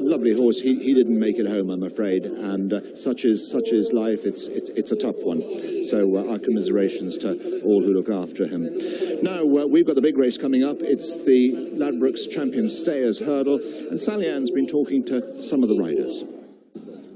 lovely horse. He didn't make it home, I'm afraid, and such is life. It's a tough one. So our commiserations to all who look after him. Now we've got the big race coming up. It's the Ladbrokes Champion Stayers Hurdle, and Sally Ann's been talking to some of the riders.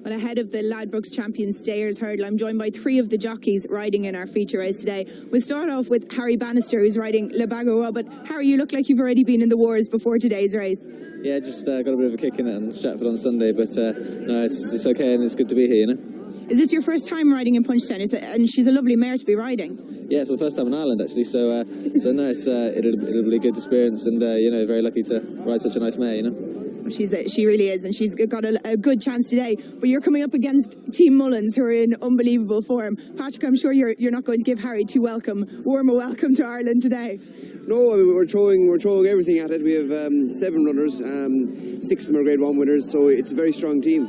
Well, ahead of the Ladbrokes Champion Stayers Hurdle, I'm joined by 3 of the jockeys riding in our feature race today. We'll start off with Harry Bannister, who's riding Le Bagoa. But Harry, you look like you've already been in the wars before today's race. Yeah, just got a bit of a kick in it in Stratford on Sunday, but no, it's okay, and it's good to be here, you know. Is this your first time riding in Punchestown? And she's a lovely mare to be riding. Yeah, it's my first time in Ireland actually, so no, it'll be a good experience, and you know, very lucky to ride such a nice mare, you know. She really is, and she's got a good chance today. But you're coming up against Team Mullins, who are in unbelievable form. Patrick, I'm sure you're not going to give Harry too warm a welcome to Ireland today. No, I mean, we're throwing everything at it. We have 7 runners, 6 of them are Grade 1 winners, so it's a very strong team.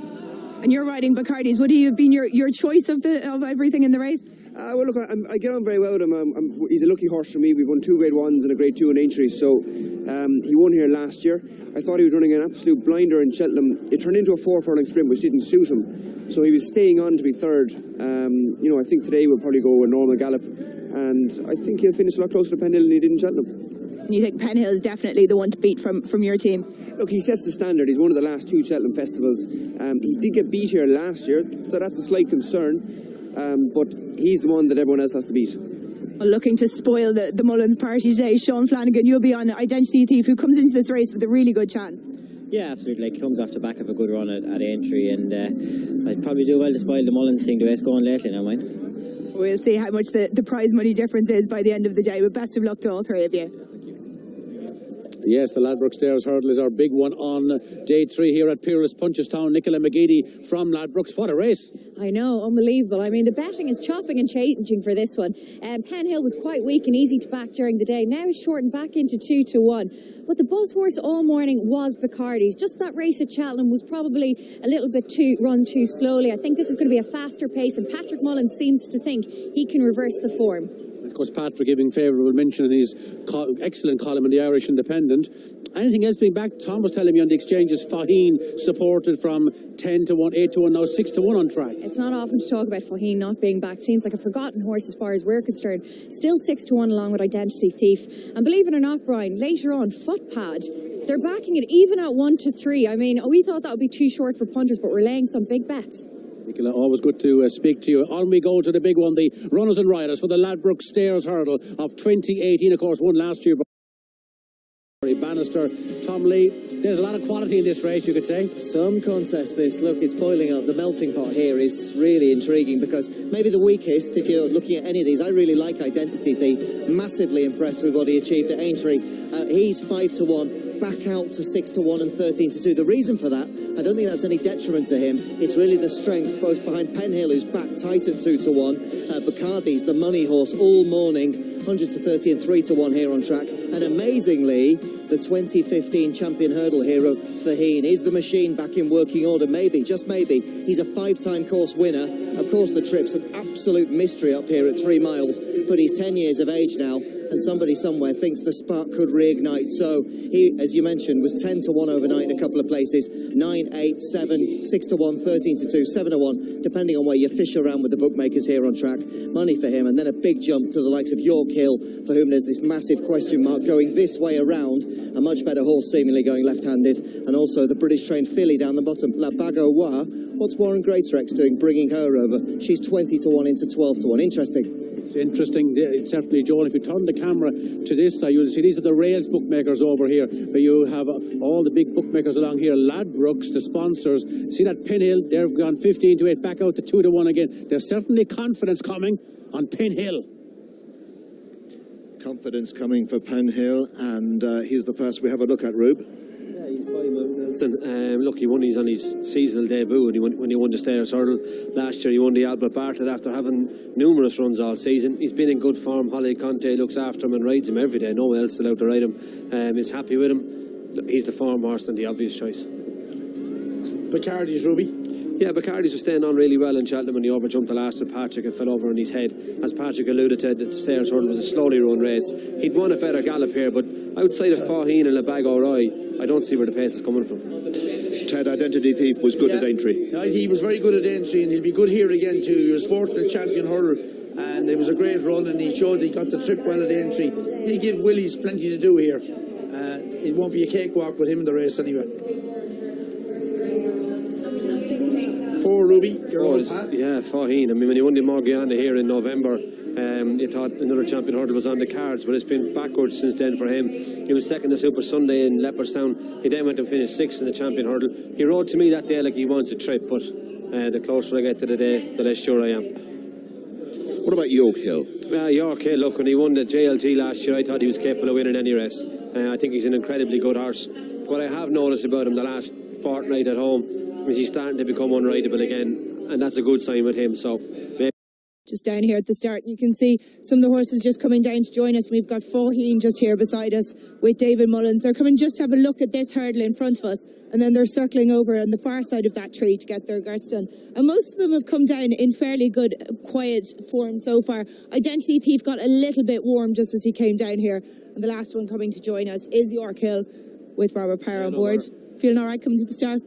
And you're riding Bacardi's. Would he have been your choice of everything in the race? Well, look, I get on very well with him. He's a lucky horse for me. We've won 2 Grade 1s and a Grade 2 in Aintree, so he won here last year. I thought he was running an absolute blinder in Cheltenham. It turned into a 4-furlong sprint, which didn't suit him, so he was staying on to be 3rd. You know, I think today we'll probably go a normal gallop, and I think he'll finish a lot closer to Penhill than he did in Cheltenham. And you think Penhill is definitely the one to beat from your team? Look, he sets the standard. He's one of the last 2 Cheltenham festivals. He did get beat here last year, so that's a slight concern. But he's the one that everyone else has to beat. Well, looking to spoil the Mullins party today, Sean Flanagan, you'll be on Identity Thief, who comes into this race with a really good chance. Yeah, absolutely. Like, he comes off the back of a good run at Aintree, and I'd probably do well to spoil the Mullins thing the way it's going lately now, mind. We'll see how much the prize money difference is by the end of the day, but best of luck to all 3 of you. Yes, the Ladbrokes Stayers Hurdle is our big one on day 3 here at Peerless Punchestown. Nicola McGeady from Ladbrokes. What a race. I know, unbelievable. I mean, the betting is chopping and changing for this one. Penhill was quite weak and easy to back during the day. Now he's shortened back into 2 to 1. But the buzz horse all morning was Bacardi's. Just that race at Cheltenham was probably a little bit run too slowly. I think this is going to be a faster pace, and Patrick Mullins seems to think he can reverse the form. Of course, Pat for giving favourable mention in his excellent column in the Irish Independent. Anything else being back? Tom was telling me on the exchanges, Faugheen supported from 10 to 1, 8 to 1, now 6 to 1 on track. It's not often to talk about Faugheen not being back. Seems like a forgotten horse as far as we're concerned. Still 6 to 1 along with Identity Thief. And believe it or not, Brian, later on, Footpad, they're backing it even at 1 to 3. I mean, we thought that would be too short for punters, but we're laying some big bets. Nicola, always good to speak to you. On we go to the big one, the runners and riders for the Ladbrokes Stayers Hurdle of 2018. Of course, won last year by Bannister. Tom Lee, there's a lot of quality in this race, you could say. Some contest this. Look, it's boiling up. The melting pot here is really intriguing, because maybe the weakest, if you're looking at any of these, I really like Identity Thief. Massively impressed with what he achieved at Aintree. He's 5 to 1. Back out to 6 to 1 and 13 to 2. The reason for that, I don't think that's any detriment to him. It's really the strength, both behind Penhill, who's back tight at 2 to 1. Bacardi's the money horse all morning, 100 to 30 and 3 to 1 here on track. And amazingly, the 2015 champion hurdle hero, Faugheen, is the machine back in working order. Maybe, just maybe, he's a 5-time course winner. Of course, the trip's an absolute mystery up here at 3 miles, but he's 10 years of age now, and somebody somewhere thinks the spark could reignite. So he, as you mentioned, was 10 to 1 overnight in a couple of places, 9, 8, 7, 6 to 1, 13 to 2, 7 to 1, depending on where you fish around with the bookmakers here on track. Money for him, and then a big jump to the likes of York Hill, for whom there's this massive question mark going this way around. A much better horse seemingly going left-handed, and also the British trained filly down the bottom, La Bagoa. What's Warren Greatrex doing, bringing her over? She's 20 to 1 into 12 to 1. Interesting. It's interesting, certainly, Joel. If you turn the camera to this side, you'll see these are the rails bookmakers over here, where you have all the big bookmakers along here. Ladbrokes, the sponsors. See that Penhill? They've gone 15 to 8, back out to 2 to 1 again. There's certainly confidence coming on Penhill. Confidence coming for Penhill, and he's the first we have a look at, Rube. Yeah, he's look, he won. He's on his seasonal debut, and when he won the Stayers Hurdle last year. He won the Albert Bartlett after having numerous runs all season. He's been in good form. Holly Conte looks after him and rides him every day. No one else is allowed to ride him. Is happy with him. He's the form horse and the obvious choice. Bacardi's, Ruby. Yeah, Bacardi's was staying on really well in Cheltenham when he overjumped the last with Patrick and fell over on his head. As Patrick alluded to, the Stayers Hurdle was a slowly run race. He'd won a better gallop here, but outside of Faugheen and Le Bagoa, I don't see where the pace is coming from. Ted, Identity Thief was good at Aintree. He was very good at Aintree, and he'll be good here again too. He was fourth in the champion hurler, and it was a great run, and he showed he got the trip well at Aintree. He'll give Willies plenty to do here. It won't be a cakewalk with him in the race anyway. 4, Ruby. Faugheen. I mean, when he won the Morgiana here in November, you thought another champion hurdle was on the cards, but it's been backwards since then for him. He was second to Super Sunday in Leopardstown. He then went and finished 6th in the champion hurdle. He rode to me that day like he wants a trip, but the closer I get to the day, the less sure I am. What about York Hill? York Hill, look, when he won the JLT last year, I thought he was capable of winning any race. I think he's an incredibly good horse. What I have noticed about him the last fortnight at home is he's starting to become unrideable again, and that's a good sign with him. So maybe just down here at the start, you can see some of the horses just coming down to join us. We've got Faugheen just here beside us with David Mullins. They're coming just to have a look at this hurdle in front of us, and then they're circling over on the far side of that tree to get their guards done. And most of them have come down in fairly good, quiet form so far. Identity Thief got a little bit warm just as he came down here. And the last one coming to join us is York Hill with Robert Power on board. Feeling all right coming to the start?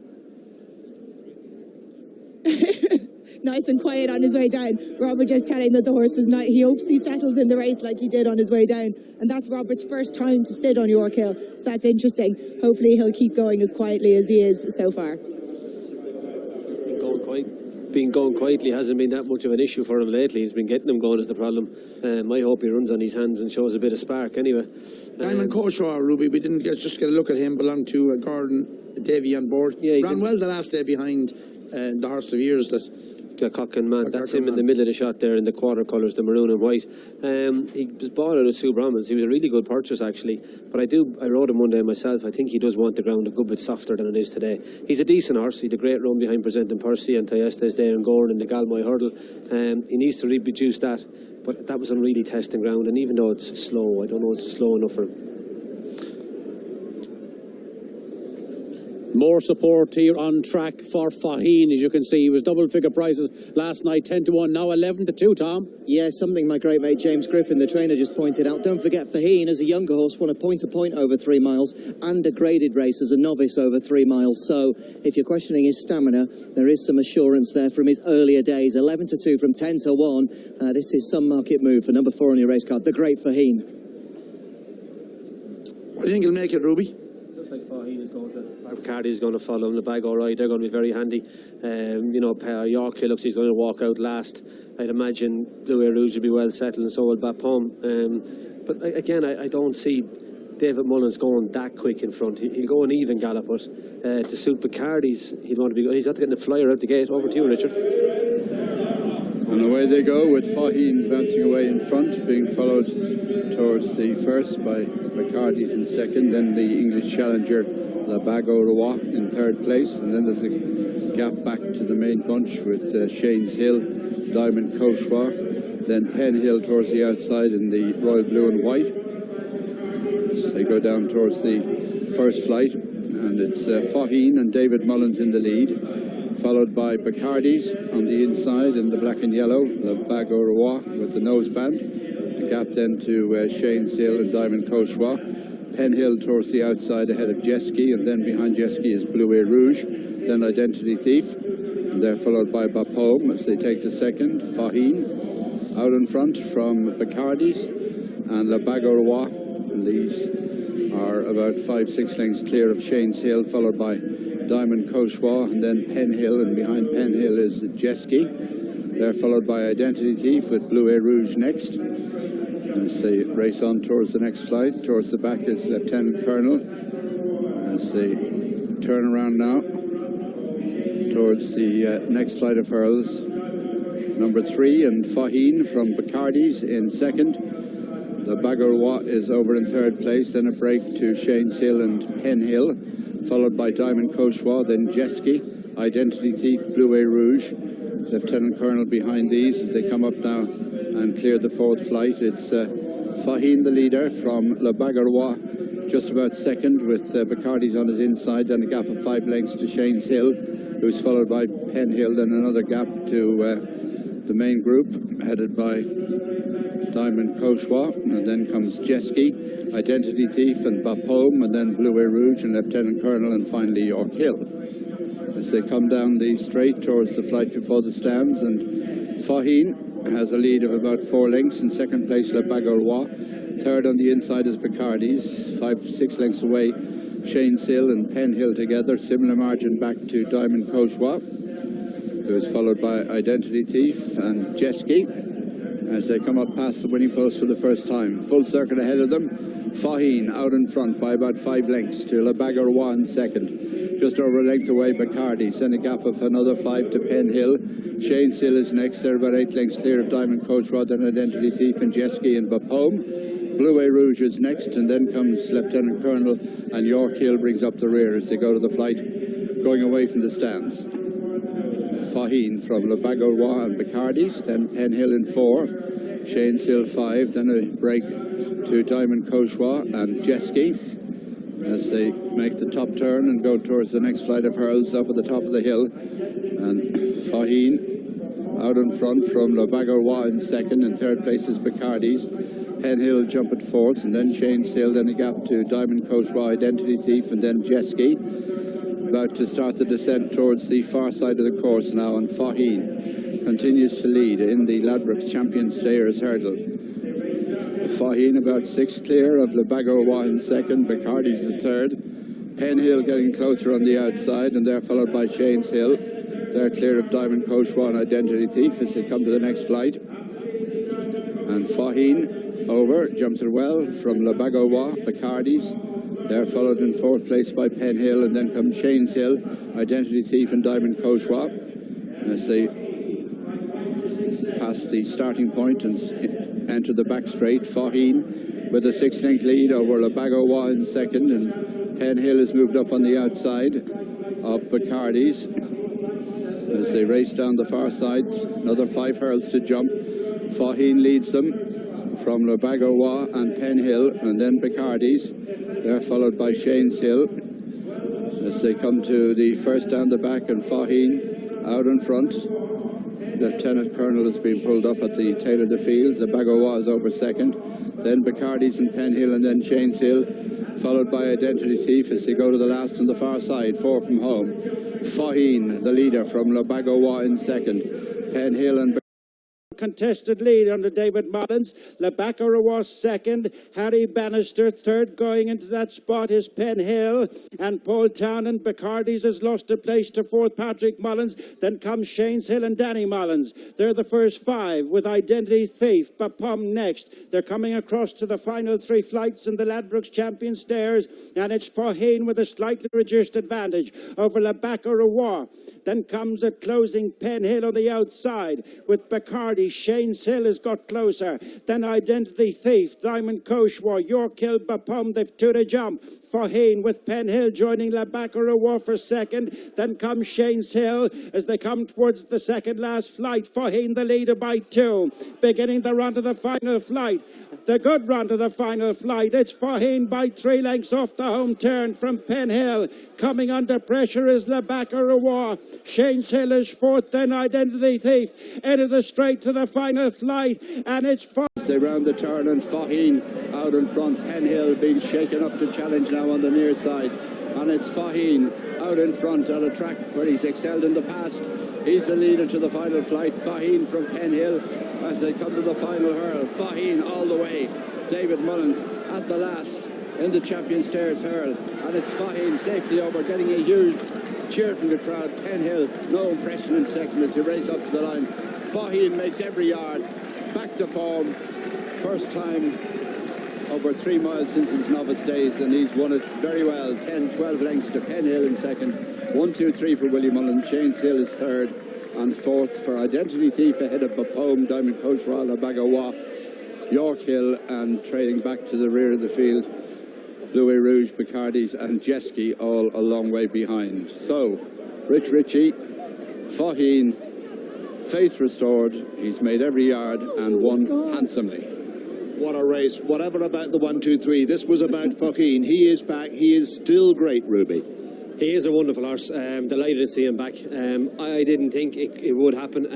Nice and quiet on his way down. Robert just telling that the horse was he hopes he settles in the race like he did on his way down. And that's Robert's first time to sit on York Hill, so that's interesting. Hopefully he'll keep going as quietly as he is so far. Being going quietly hasn't been that much of an issue for him lately. He's been getting them going is the problem. I hope he runs on his hands and shows a bit of spark anyway. Diamond Cauchoir, Ruby, we didn't just get a look at him, belonged to Gordon Davy on board. Yeah, ran well the last day behind the Horse of Years. The Cockin Man, that's him in the middle of the shot there in the quarter colours, the maroon and white. He was bought out of Sue Brahmans. He was a really good purchase actually, but I rode him one day myself. I think he does want the ground a good bit softer than it is today. He's a decent horse. He had a great run behind Presenting Percy and Tayestes there and Gordon in the Galmoy hurdle. He needs to reproduce that, but that was on really testing ground, and even though it's slow, I don't know it's slow enough for him. More support here on track for Faugheen. As you can see, he was double-figure prices last night, 10-1, now 11-2, Tom. Yeah, something my great mate James Griffin, the trainer, just pointed out. Don't forget, Faugheen, as a younger horse, won a point-to-point over 3 miles and a graded race as a novice over 3 miles. So, if you're questioning his stamina, there is some assurance there from his earlier days. 11-2 from 10-1. This is some market move for number 4 on your race card, the great Faugheen. What do you think he'll make it, Ruby? Looks like Faugheen is going to... Cardi is going to follow him. The bag all right. They're going to be very handy. York Hill looks he's going to walk out last. I'd imagine Blue Air Rouge will be well settled, and so will Bapaume. But again, I don't see David Mullins going that quick in front. He'll go an even gallop, but to suit Bacardi's, he'll want to be. He's got to get the flyer out the gate. Over to you, Richard. And away they go with Faugheen bouncing away in front, being followed towards the first by Bacardi's in second, then the English challenger Labago Roy in third place, and then there's a gap back to the main bunch with Shane's Hill, Diamond Cauchoir, then Penn Hill towards the outside in the Royal Blue and White. So they go down towards the first flight, and it's Faugheen and David Mullins in the lead, followed by Bacardi's on the inside in the black and yellow, Labago Roy with the noseband, a gap then to Shane's Hill and Diamond Cauchoir. Penn Hill towards the outside ahead of Jeski, and then behind Jeski is Blue Air Rouge, then Identity Thief, and they're followed by Bapaume as they take the second. Faugheen out in front from Bacardi's and Labago Roy, and these are about 5-6 lengths clear of Shane's Hill, followed by Diamond Cauchoir, and then Penn Hill, and behind Penn Hill is Jeski. They're followed by Identity Thief with Blue Air Rouge next. As they race on towards the next flight, towards the back is Lieutenant Colonel. As they turn around now towards the next flight of hurls, number 3 and Faugheen from Bacardi's in second. The Bagarwa is over in third place, then a break to Shane's Hill and Penn Hill, followed by Diamond Cauchoir, then Jeski, Identity Thief, Blue Air Rouge. Lieutenant Colonel behind these as they come up now and clear the fourth flight. It's Faugheen, the leader, from Le Bagarwa, just about second, with Bacardi's on his inside, then a gap of 5 lengths to Shane's Hill, who's followed by Penn Hill, then another gap to the main group, headed by Diamond Cauchoir, and then comes Jeski, Identity Thief, and Bapaume, and then Blue Air Rouge, and Lieutenant Colonel, and finally York Hill. as they come down the straight towards the flight before the stands. And Faugheen has a lead of about 4 lengths. In second place, Le Bagourois. Third on the inside is Bacardi's, 5-6 lengths away. Shane's Hill and Penn Hill together. Similar margin back to Diamond Cauchois, who is followed by Identity Thief and Jeski as they come up past the winning post for the first time. Full circle ahead of them. Faugheen out in front by about 5 lengths to Le Bagourois in second. Just over a length away, Bacardi's, then a gap of another 5 to Penn Hill. Shane's Hill is next. They're about 8 lengths clear of Diamond Cauchois, then Identity Thief and Jeski and Bapaume. Blue Rouge is next, and then comes Lieutenant Colonel, and York Hill brings up the rear as they go to the flight, going away from the stands. Faugheen from Le Bagourois and Bacardi's, then Penn Hill in 4, Shane's Hill 5, then a break to Diamond Cauchois and Jeski as they make the top turn and go towards the next flight of hurls up at the top of the hill. And Faugheen out in front from Le Bagourois in second, and third place is Bacardi's. Penn Hill jump at fourth, and then Shane's Hill, then a gap to Diamond Cauchois, Identity Thief, and then Jeski. About to start the descent towards the far side of the course now, and Faugheen continues to lead in the Ladbrokes Champion Stayers Hurdle. Faugheen about 6 clear of Le Bagourois in second, Bacardi's is third. Penn Hill getting closer on the outside, and they're followed by Shane's Hill. They're clear of Diamond Cauchois and Identity Thief as they come to the next flight. And Faugheen over, jumps it well from Le Bagourois, Bacardi's. They're followed in 4th place by Penn Hill, and then comes Shane's Hill, Identity Thief and Diamond Cauchois as they pass the starting point and enter the back straight. Faugheen with a 6-length lead over Le Bagourois in second, and Penn Hill has moved up on the outside of Bacardi's as they race down the far side. Another 5 hurls to jump. Faugheen leads them from Le Bagourois and Penn Hill, and then Bacardi's. They're followed by Shane's Hill as they come to the first down the back, and Faugheen out in front. Lieutenant Colonel has been pulled up at the tail of the field. Le Bagourois is over second, then Bacardi's and Penn Hill, and then Shane's Hill, followed by Identity Thief as they go to the last on the far side, 4 from home. Faugheen, the leader, from Le Bagourois in second. Penn Hill and contested lead under David Mullins. Le Bagourois second, Harry Bannister third. Going into that spot is Penn Hill, and Paul Townend. Bacardi's has lost a place to 4th, Patrick Mullins. Then comes Shane's Hill and Danny Mullins. They're the first 5 with Identity Thief, Bapaume next. They're coming across to the final 3 flights in the Ladbrokes Champion Stairs, and it's Faugheen with a slightly reduced advantage over Le Bagourois. Then comes a closing Penn Hill on the outside with Bacardi. Shane's Hill has got closer. Then Identity Thief, Diamond Cauchois, York Hill, Bapaume. They've 2 to jump. Faugheen with Penn Hill joining Le Bagourois for second. Then comes Shane's Hill as they come towards the second last flight. Faugheen the leader by 2. Beginning the run to the final flight. The good run to the final flight. It's Faugheen by 3 lengths off the home turn from Penn Hill. Coming under pressure is Le Bagourois. Shane's Hill is 4th, then Identity Thief. Into the straight to the final flight, and it's they round the turn, and Faugheen out in front. Penn Hill being shaken up to challenge now on the near side, and it's Faugheen out in front on a track where he's excelled in the past. He's the leader to the final flight. Faugheen from Penn Hill as they come to the final hurl. Faugheen all the way. David Mullins at the last in the Champion Stairs hurl, and it's Faugheen safely over, getting a huge cheer from the crowd. Penn Hill, no impression in second as he race up to the line. Faugheen makes every yard, back to form, first time over 3 miles since his novice days, and he's won it very well. 10-12 lengths to Penn Hill in second. 1-2-3 for Willie Mullins. Shane's Hill is third, and 4th for Identity Thief ahead of Bapaume, Diamond Cauchois, Le Bagourois, York Hill, and trailing back to the rear of the field, Blue Rouge, Bacardi's and Jeski all a long way behind. So, Rich Ritchie, Faugheen, faith restored. He's made every yard and won handsomely. What a race. Whatever about the 1-2-3, this was about Faugheen. He is back. He is still great, Ruby. He is a wonderful horse. Delighted to see him back. I didn't think it would happen.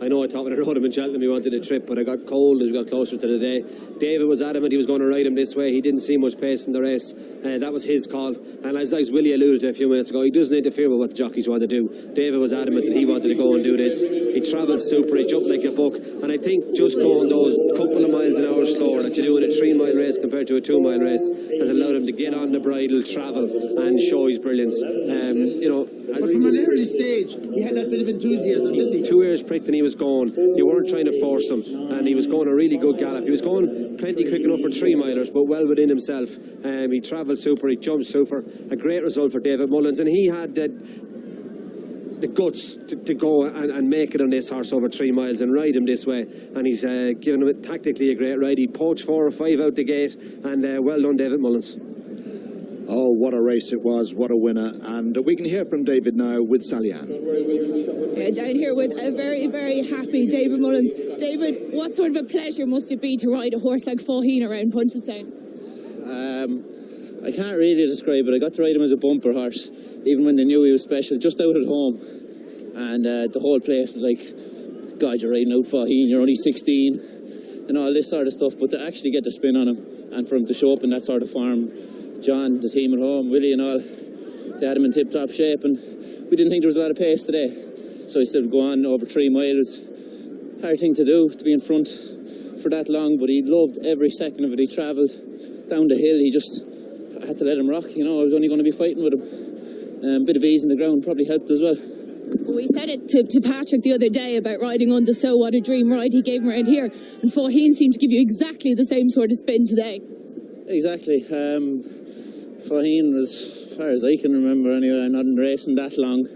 I know I thought when I rode him in Cheltenham he wanted a trip, but I got cold as we got closer to the day. David was adamant he was going to ride him this way. He didn't see much pace in the race. That was his call. And as Willie alluded to a few minutes ago, he doesn't interfere with what the jockeys want to do. David was adamant that he wanted to go and do this. He travelled super, he jumped like a buck. And I think just going those couple of miles an hour slower that you do in a 3-mile race compared to a 2-mile race has allowed him to get on the bridle, travel and show his brilliance. But from an early stage, he had that bit of enthusiasm, didn't he? 2 ears pricked and he was going. You weren't trying to force him, and he was going a really good gallop. He was going plenty quick enough for 3-milers, but well within himself. He travelled super, he jumped super. A great result for David Mullins, and he had the guts to go and make it on this horse over 3 miles and ride him this way. And he's given him tactically a great ride. He poached 4 or 5 out the gate, and well done, David Mullins. Oh, what a race it was, what a winner. And we can hear from David now with Sally Ann. Down here with a very, very happy David Mullins. David, what sort of a pleasure must it be to ride a horse like Faugheen around Punchestown? I can't really describe it. I got to ride him as a bumper horse, even when they knew he was special, just out at home. And the whole place was like, God, you're riding out Faugheen, you're only 16, and all this sort of stuff. But to actually get the spin on him, and for him to show up in that sort of form, John, the team at home, Willie and all, they had him in tip-top shape, and we didn't think there was a lot of pace today. So he said go on over 3 miles. Hard thing to do, to be in front for that long, but he loved every second of it. He travelled down the hill, he just had to let him rock, I was only going to be fighting with him. A bit of ease in the ground probably helped as well. We said it to Patrick the other day about riding on the So What a Dream ride he gave him around here, and Faugheen seemed to give you exactly the same sort of spin today. Exactly. Faugheen was, as far as I can remember anyway, I'm not in racing that long,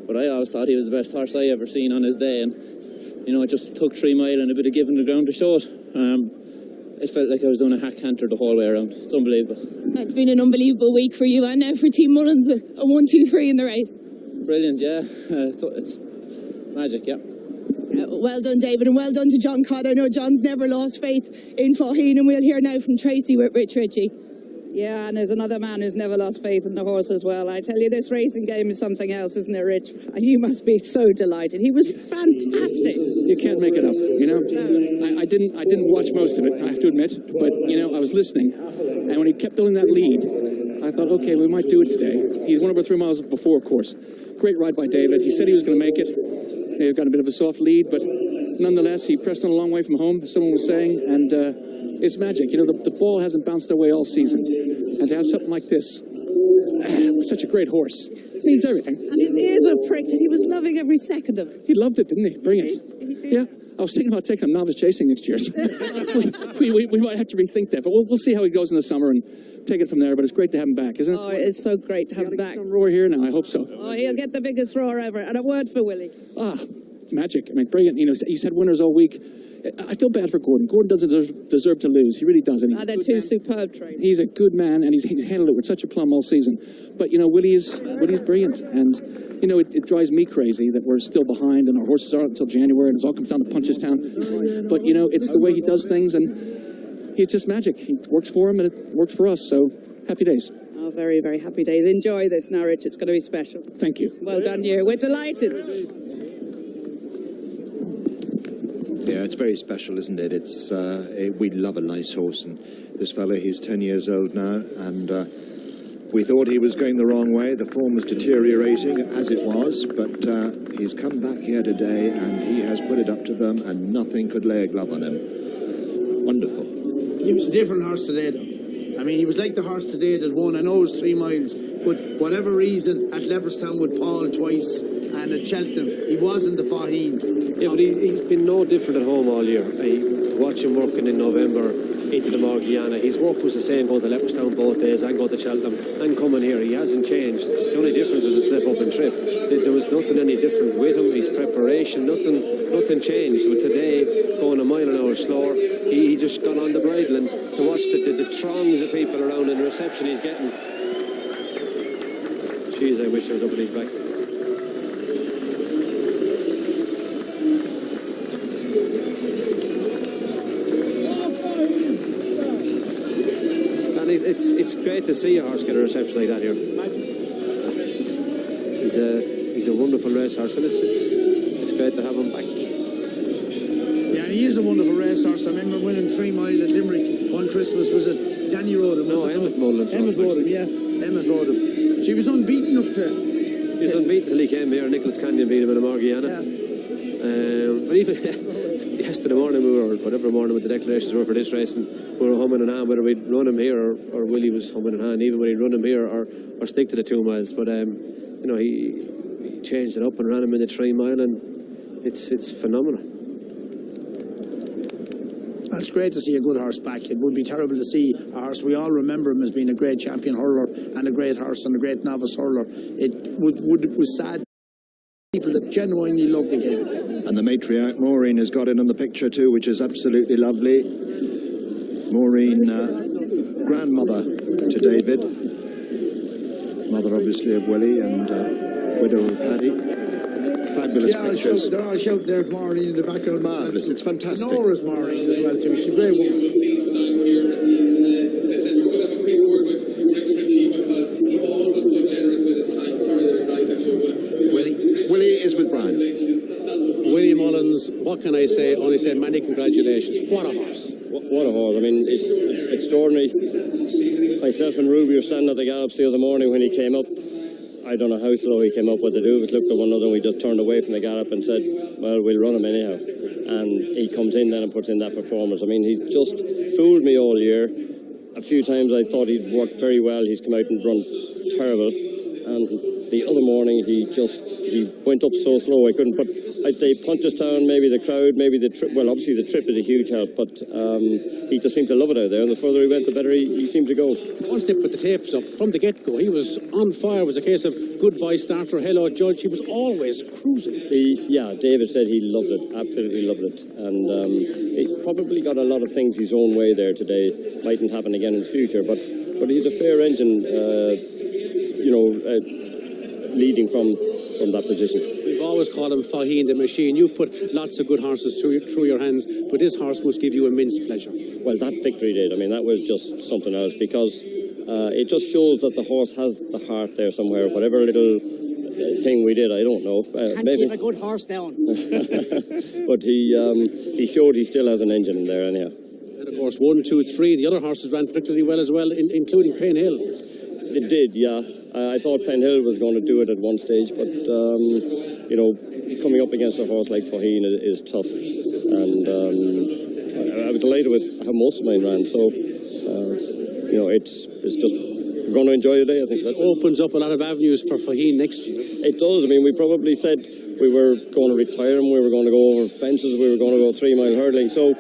but I always thought he was the best horse I ever seen on his day, and it just took 3 mile and a bit of giving the ground to show it. It felt like I was doing a hack canter the whole way around. It's unbelievable. It's been an unbelievable week for you, and now for Team Mullins, a 1-2-3 in the race. Brilliant, yeah. It's magic, yeah. Well done, David, and well done to John Codd. I know John's never lost faith in Faugheen, and we'll hear now from Tracy with Rich Ritchie. Yeah, and there's another man who's never lost faith in the horse as well. I tell you, this racing game is something else, isn't it, Rich? You must be so delighted. He was fantastic. You can't make it up, I didn't watch most of it, I have to admit, but, I was listening, and when he kept building that lead, I thought, okay, we might do it today. He's 1 over 3 miles before, of course. Great ride by David. He said he was going to make it. He got a bit of a soft lead, but nonetheless, he pressed on a long way from home, as someone was saying, and it's magic. The ball hasn't bounced away all season, and to have something like this, such a great horse, means everything. And his ears were pricked, and he was loving every second of it. He loved it, didn't he? Brilliant. Yeah. I was thinking about taking him novice chasing next year. So we might have to rethink that, but we'll see how he goes in the summer and take it from there. But it's great to have him back, isn't it? Oh, it's so great to have him back. Some roar here now, I hope so. Oh, he'll get the biggest roar ever. And a word for Willie. Magic. Brilliant. He's had winners all week. I feel bad for Gordon. Gordon doesn't deserve to lose. He really doesn't. They're two superb trainers. He's a good man, and he's handled it with such a plum all season. But, Willie's brilliant. And, it drives me crazy that we're still behind, and our horses aren't until January, and it all comes down to Punchestown. But, it's the way he does things, and he's just magic. It works for him, and it works for us. So, happy days. Oh, very, very happy days. Enjoy this now, Rich. It's going to be special. Thank you. Well done, you. We're delighted. Yeah, it's very special, isn't it? It's we love a nice horse, and this fella, he's 10 years old now, and we thought he was going the wrong way. The form was deteriorating, as it was, but he's come back here today, and he has put it up to them, and nothing could lay a glove on him. Wonderful. He was a different horse today, though. He was like the horse today that won. I know it was 3 miles, but whatever reason, at Leopardstown with Paul twice, and at Cheltenham, he wasn't the Faugheen. Yeah, but he's been no different at home all year. I watched him working in November into the Morgiana. His work was the same going to Leopardstown both days and going to Cheltenham and coming here. He hasn't changed. The only difference was a step up and trip. There was nothing any different with him. His preparation, nothing changed. But today, going a mile an hour slower, he just got on the bridle, and to watch the throngs of people around and the reception he's getting. Jeez, I wish I was up at his back. It's great to see a horse get a reception like that here. he's a wonderful racehorse, and it's great to have him back. Yeah, and he is a wonderful racehorse. I remember winning 3 Mile at Limerick one Christmas. Was it Danny rode him? No, Emmett Mullins. Emmett rode him, yeah. Emmett rode him. She was unbeaten up to... He was unbeaten till he came here. Nicholas Canyon beat him in a Morgiana. But even yesterday morning, whatever morning with the declarations were for this race, and we were humming and hawing whether we'd run him here or Willie was humming and hawing, even when he'd run him here or stick to the 2 miles. But you know, he changed it up and ran him in the 3 mile, and it's phenomenal. It's great to see a good horse back. It would be terrible to see a horse. We all remember him as being a great champion hurler and a great horse and a great novice hurler. It was sad. People that genuinely love the game. And the matriarch Maureen has got in on the picture too, which is absolutely lovely. Maureen, grandmother to David, mother obviously of Willie, and widow of Paddy. Fabulous pictures. They're all shouting there at Maureen in the background. Marvellous, it's fantastic. Nora's Maureen as well too. She's a great woman. Willie is with Brian. Willie Mullins, what can I say? Only say many congratulations. What a horse. What a horse. I mean, it's extraordinary. Myself and Ruby were standing at the gallops the other morning when he came up. I don't know how slow he came up, what to do. We looked at one another and we just turned away from the gallop and said, well, we'll run him anyhow. And he comes in then and puts in that performance. I mean, he's just fooled me all year. A few times I thought he'd worked very well. He's come out and run terrible. And the other morning he went up so slow I couldn't put. I'd say Punchestown, maybe the crowd, maybe the trip. Well, obviously the trip is a huge help, but he just seemed to love it out there. And the further he went, the better he seemed to go. Once they put the tapes up from the get-go, he was on fire. It was a case of goodbye starter, hello judge. He was always cruising. Yeah, David said he loved it, absolutely loved it, and he probably got a lot of things his own way there today. Mightn't happen again in the future, but he's a fair engine, leading from that position. We've always called him Faugheen the machine. You've put lots of good horses through your hands, but this horse must give you immense pleasure. Well, that victory did. I mean, that was just something else, because it just shows that the horse has the heart there somewhere. Whatever little thing we did, I don't know. Maybe keep a good horse down. But he showed he still has an engine in there anyhow. And of course, 1, 2, 3. The other horses ran particularly well as well, including Payne Hill. It did, yeah. I thought Penn Hill was going to do it at one stage, but coming up against a horse like Faugheen is tough, and I was delighted with how most of mine ran. So it's just, we're going to enjoy the day. I think it opens up a lot of avenues for Faugheen next year. It does. I mean, we probably said we were going to retire him, we were going to go over fences, we were going to go 3 mile hurdling. So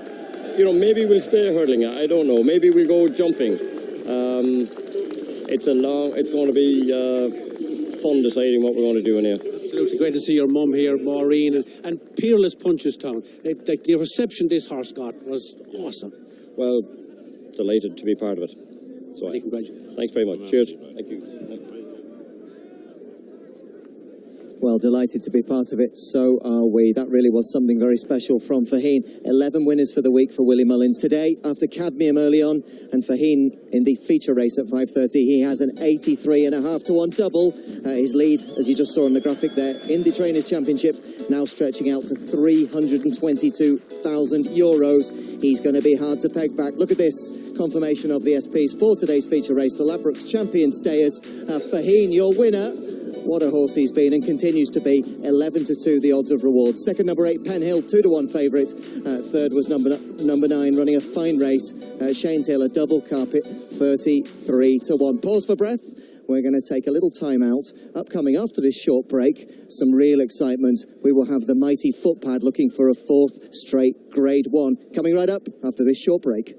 maybe we'll stay hurdling. I don't know. Maybe we'll go jumping. It's going to be fun deciding what we're going to do in here. Absolutely great to see your mum here, Maureen, and peerless Punchestown. The reception this horse got was awesome. Well, delighted to be part of it. So congratulations. Thanks very much. Cheers. Thank you. Well, delighted to be part of it. So are we. That really was something very special from Faugheen. 11 winners for the week for Willie Mullins. Today, after Cadmium early on, and Faugheen in the feature race at 5:30, he has an 83.5 to 1 double. His lead, as you just saw on the graphic there, in the Trainers' Championship, now stretching out to €322,000. He's going to be hard to peg back. Look at this confirmation of the SPs for today's feature race. The Ladbrokes Champion Stayers. Faugheen, your winner. What a horse he's been and continues to be. 11 to 2 the odds of reward. Second, number 8, Penn Hill, 2 to 1 favourite. Third was number 9, running a fine race. Shane's Hill, a double carpet, 33 to 1. Pause for breath. We're going to take a little time out. Upcoming after this short break, some real excitement. We will have the mighty Footpad looking for a 4th straight Grade 1. Coming right up after this short break.